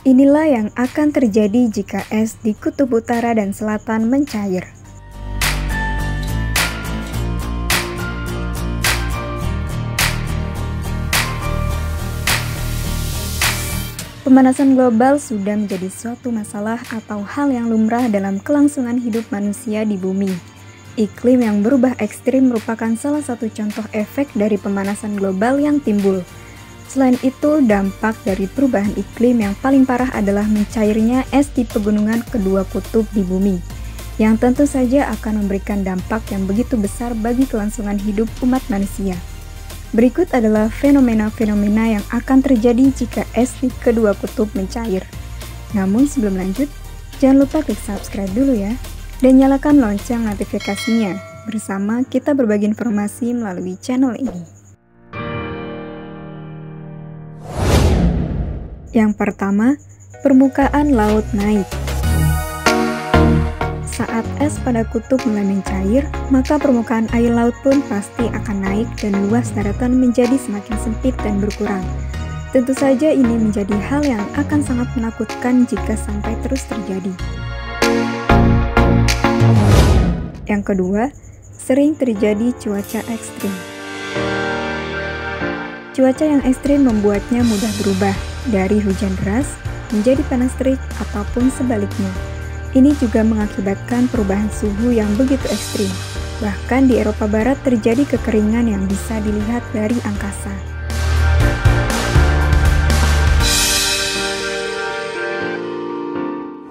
Inilah yang akan terjadi jika es di kutub utara dan selatan mencair. Pemanasan global sudah menjadi suatu masalah atau hal yang lumrah dalam kelangsungan hidup manusia di bumi. Iklim yang berubah ekstrim merupakan salah satu contoh efek dari pemanasan global yang timbul. Selain itu, dampak dari perubahan iklim yang paling parah adalah mencairnya es di pegunungan kedua kutub di bumi, yang tentu saja akan memberikan dampak yang begitu besar bagi kelangsungan hidup umat manusia. Berikut adalah fenomena-fenomena yang akan terjadi jika es di kedua kutub mencair. Namun sebelum lanjut, jangan lupa klik subscribe dulu ya, dan nyalakan lonceng notifikasinya. Bersama kita berbagi informasi melalui channel ini. Yang pertama, permukaan laut naik. Saat es pada kutub mulai mencair, maka permukaan air laut pun pasti akan naik dan luas daratan menjadi semakin sempit dan berkurang. Tentu saja ini menjadi hal yang akan sangat menakutkan jika sampai terus terjadi. Yang kedua, sering terjadi cuaca ekstrim. Cuaca yang ekstrim membuatnya mudah berubah dari hujan deras menjadi panas terik ataupun sebaliknya. Ini juga mengakibatkan perubahan suhu yang begitu ekstrim. Bahkan di Eropa Barat terjadi kekeringan yang bisa dilihat dari angkasa.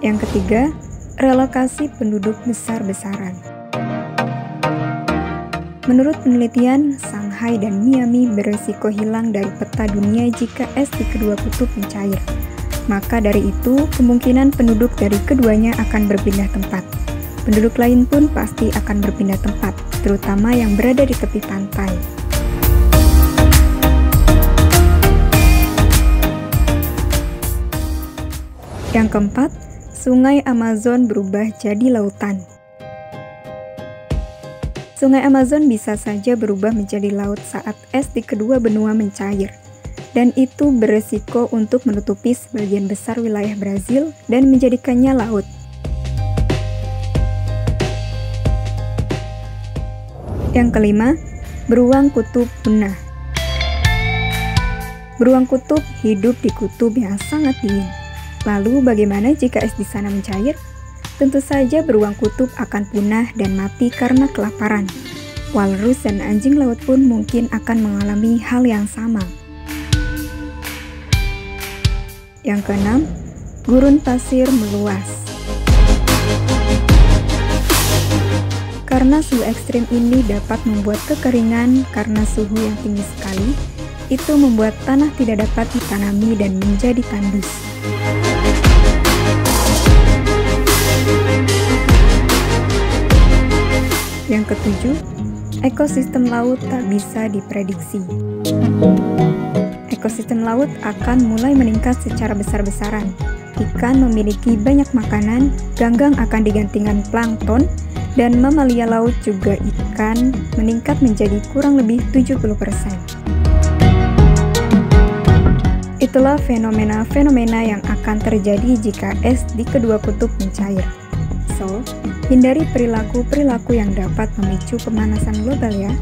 Yang ketiga, relokasi penduduk besar-besaran. Menurut penelitian, Shanghai dan Miami beresiko hilang dari peta dunia jika es di kedua kutub mencair. Maka dari itu, kemungkinan penduduk dari keduanya akan berpindah tempat. Penduduk lain pun pasti akan berpindah tempat, terutama yang berada di tepi pantai. Yang keempat, Sungai Amazon berubah jadi lautan. Sungai Amazon bisa saja berubah menjadi laut saat es di kedua benua mencair, dan itu beresiko untuk menutupi sebagian besar wilayah Brazil dan menjadikannya laut. Yang kelima, beruang kutub punah. Beruang kutub hidup di kutub yang sangat dingin. Lalu bagaimana jika es di sana mencair? Tentu saja beruang kutub akan punah dan mati karena kelaparan. Walrus dan anjing laut pun mungkin akan mengalami hal yang sama. Yang keenam, gurun pasir meluas. Karena suhu ekstrim ini dapat membuat kekeringan karena suhu yang tinggi sekali, itu membuat tanah tidak dapat ditanami dan menjadi tandus. Yang ketujuh, ekosistem laut tak bisa diprediksi. Ekosistem laut akan mulai meningkat secara besar-besaran. Ikan memiliki banyak makanan, ganggang akan digantikan plankton, dan mamalia laut juga ikan meningkat menjadi kurang lebih 70%. Itulah fenomena-fenomena yang akan terjadi jika es di kedua kutub mencair. So, hindari perilaku-perilaku yang dapat memicu pemanasan global ya.